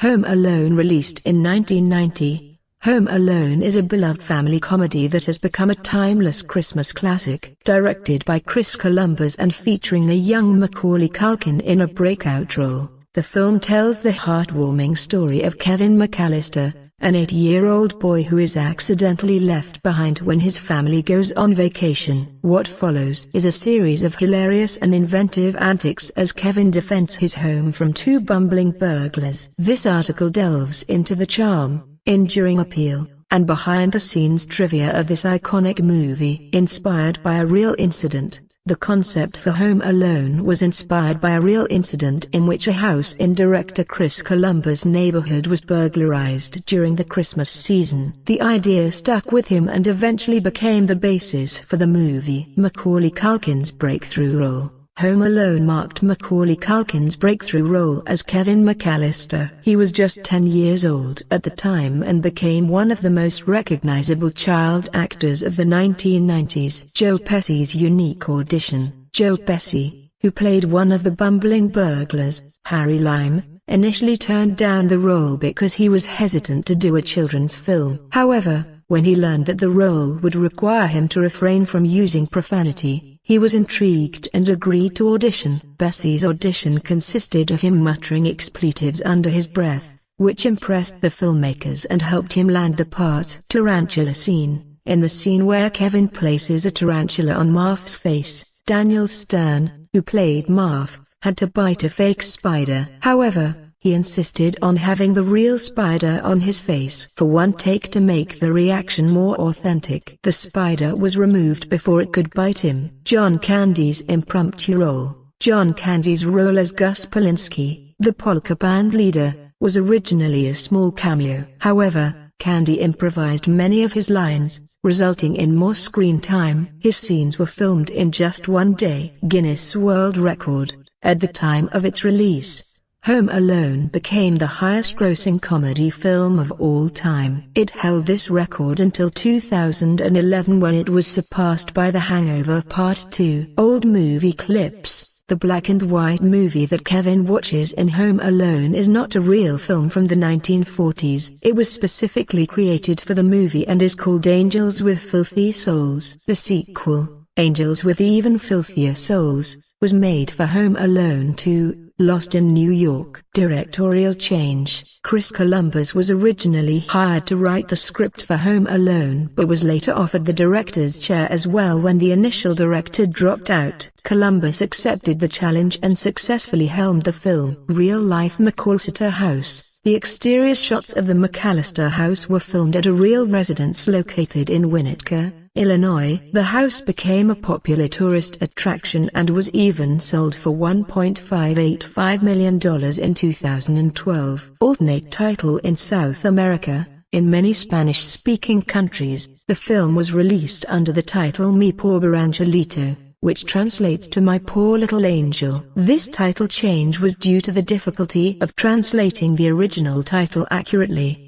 Home Alone, released in 1990. Home Alone is a beloved family comedy that has become a timeless Christmas classic. Directed by Chris Columbus and featuring a young Macaulay Culkin in a breakout role, the film tells the heartwarming story of Kevin McAllister, an 8-year-old boy who is accidentally left behind when his family goes on vacation. What follows is a series of hilarious and inventive antics as Kevin defends his home from two bumbling burglars. This article delves into the charm, enduring appeal, and behind-the-scenes trivia of this iconic movie. Inspired by a real incident, the concept for Home Alone was inspired by a real incident in which a house in director Chris Columbus' neighborhood was burglarized during the Christmas season. The idea stuck with him and eventually became the basis for the movie. Macaulay Culkin's breakthrough role. Home Alone marked Macaulay Culkin's breakthrough role as Kevin McAllister. He was just 10 years old at the time and became one of the most recognizable child actors of the 1990s. Joe Pesci's unique audition. Joe Pesci, who played one of the bumbling burglars, Harry Lime, initially turned down the role because he was hesitant to do a children's film. However, when he learned that the role would require him to refrain from using profanity, he was intrigued and agreed to audition. Pesci's audition consisted of him muttering expletives under his breath, which impressed the filmmakers and helped him land the part. Tarantula scene. In the scene where Kevin places a tarantula on Marv's face, Daniel Stern, who played Marv, had to bite a fake spider. However, he insisted on having the real spider on his face for one take to make the reaction more authentic. The spider was removed before it could bite him. John Candy's impromptu role. John Candy's role as Gus Polinski, the polka band leader, was originally a small cameo. However, Candy improvised many of his lines, resulting in more screen time. His scenes were filmed in just one day. Guinness World Record. At the time of its release, Home Alone became the highest-grossing comedy film of all time. It held this record until 2011, when it was surpassed by The Hangover Part 2. Old movie clips. The black-and-white movie that Kevin watches in Home Alone is not a real film from the 1940s. It was specifically created for the movie and is called Angels with Filthy Souls. The sequel, Angels with Even Filthier Souls, was made for Home Alone 2. Lost in New York. Directorial change. Chris Columbus was originally hired to write the script for Home Alone but was later offered the director's chair as well when the initial director dropped out. Columbus accepted the challenge and successfully helmed the film. Real-life McAllister house. The exterior shots of the McAllister house were filmed at a real residence located in Winnetka, Illinois. The house became a popular tourist attraction and was even sold for $1.585 million in 2012. Alternate title in South America. In many Spanish-speaking countries, the film was released under the title Mi Pobre Angelito, which translates to My Poor Little Angel. This title change was due to the difficulty of translating the original title accurately.